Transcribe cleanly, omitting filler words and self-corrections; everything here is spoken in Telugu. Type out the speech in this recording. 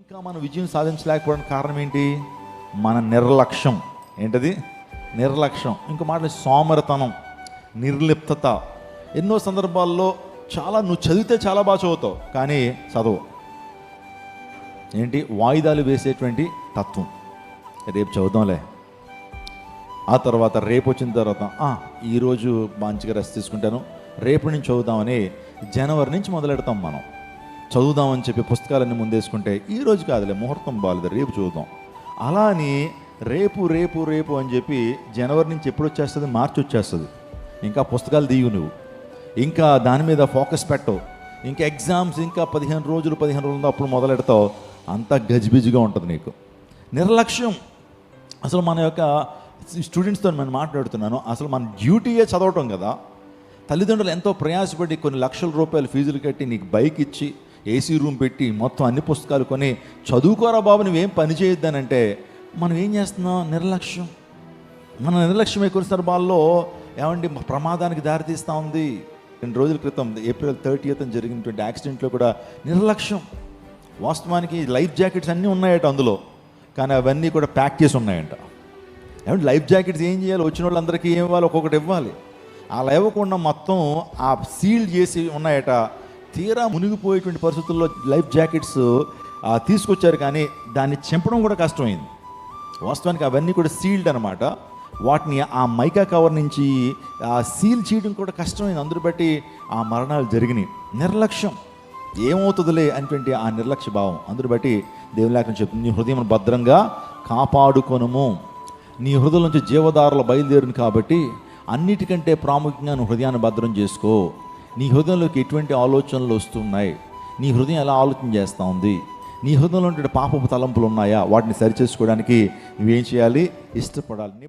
ఇంకా మనం విజయం సాధించలేకపోవడానికి కారణం ఏంటి? మన నిర్లక్ష్యం. ఏంటది? నిర్లక్ష్యం. ఇంకో మాటలు సోమరితనం, నిర్లిప్తత. ఎన్నో సందర్భాల్లో నువ్వు చదివితే చాలా బాగా చదువుతావు, కానీ చదవు. ఏంటి? వాయిదాలు వేసేటువంటి తత్వం. రేపు చదువుదాంలే, ఆ తర్వాత రేపు వచ్చిన తర్వాత ఈరోజు మంచిగా రెస్ట్ తీసుకుంటాను, రేపు నుంచి చదువుదామని జనవరి నుంచి మొదలెడతాం. మనం చదువుదామని చెప్పి పుస్తకాలన్నీ ముందేసుకుంటే ఈరోజు కాదులే, ముహూర్తం బాగాలేదు, రేపు చదువుదాం. అలా అని రేపు రేపు రేపు అని చెప్పి జనవరి నుంచి ఎప్పుడు వచ్చేస్తుంది? మార్చి వచ్చేస్తుంది. ఇంకా పుస్తకాలు తీయు, నువ్వు ఇంకా దాని మీద ఫోకస్ పెట్టవు. ఇంకా ఎగ్జామ్స్ ఇంకా 15 రోజులు ఉందో అప్పుడు మొదలెడతావు. అంతా గజిబిజిగా ఉంటుంది నీకు. నిర్లక్ష్యం. అసలు మన యొక్క స్టూడెంట్స్తో నేను మాట్లాడుతున్నాను, అసలు మన డ్యూటీయే చదవటం కదా. తల్లిదండ్రులు ఎంతో ప్రయాసపడి కొన్ని లక్షల రూపాయలు ఫీజులు కట్టి నీకు బైక్ ఇచ్చి ఏసీ రూమ్ పెట్టి మొత్తం అన్ని పుస్తకాలు కొని చదువుకోరా బాబు, నువ్వేం పని చేయొద్దనంటే మనం ఏం చేస్తున్నాం? నిర్లక్ష్యం. మన నిర్లక్ష్యం ఎక్కువ సందర్భాల్లో ఏమండి ప్రమాదానికి దారితీస్తూ ఉంది. 2 రోజుల క్రితం ఏప్రిల్ 30th జరిగినటువంటి యాక్సిడెంట్లో కూడా నిర్లక్ష్యం. వాస్తవానికి లైఫ్ జాకెట్స్ అన్నీ ఉన్నాయట అందులో, కానీ అవన్నీ కూడా ప్యాక్ చేసి ఉన్నాయంట. ఏమంటే లైఫ్ జాకెట్స్ ఏం చేయాలి? వచ్చిన వాళ్ళందరికీ ఏం ఇవ్వాలి? ఒక్కొక్కటి ఇవ్వాలి. అలా ఇవ్వకుండా మొత్తం ఆ సీల్ చేసి ఉన్నాయట. తీరా మునిగిపోయేటువంటి పరిస్థితుల్లో లైఫ్ జాకెట్స్ తీసుకొచ్చారు, కానీ దాన్ని చింపడం కూడా కష్టమైంది. వాస్తవానికి అవన్నీ కూడా సీల్డ్ అనమాట. వాటిని ఆ మైకా కవర్ నుంచి సీల్ చేయడం కూడా కష్టమైంది. అందరూ బట్టి ఆ మరణాలు జరిగినాయి. నిర్లక్ష్యం. ఏమవుతుందిలే అనేటువంటి ఆ నిర్లక్ష్య భావం. అందరూ బట్టి దేవుని లేఖనం చెప్తుంది, నీ హృదయం భద్రంగా కాపాడుకొనుము. నీ హృదయం నుంచి జీవధారలు బయలుదేరును కాబట్టి అన్నిటికంటే ప్రాముఖ్యంగా నువ్వు హృదయాన్ని భద్రం చేసుకో. నీ హృదయంలోకి ఎటువంటి ఆలోచనలు వస్తున్నాయి? నీ హృదయం ఎలా ఆలోచన చేస్తూ ఉంది? నీ హృదయంలో ఉండే పాపపు తలంపులు ఉన్నాయా? వాటిని సరిచేసుకోవడానికి నువ్వేం చేయాలి? ఇష్టపడాలి.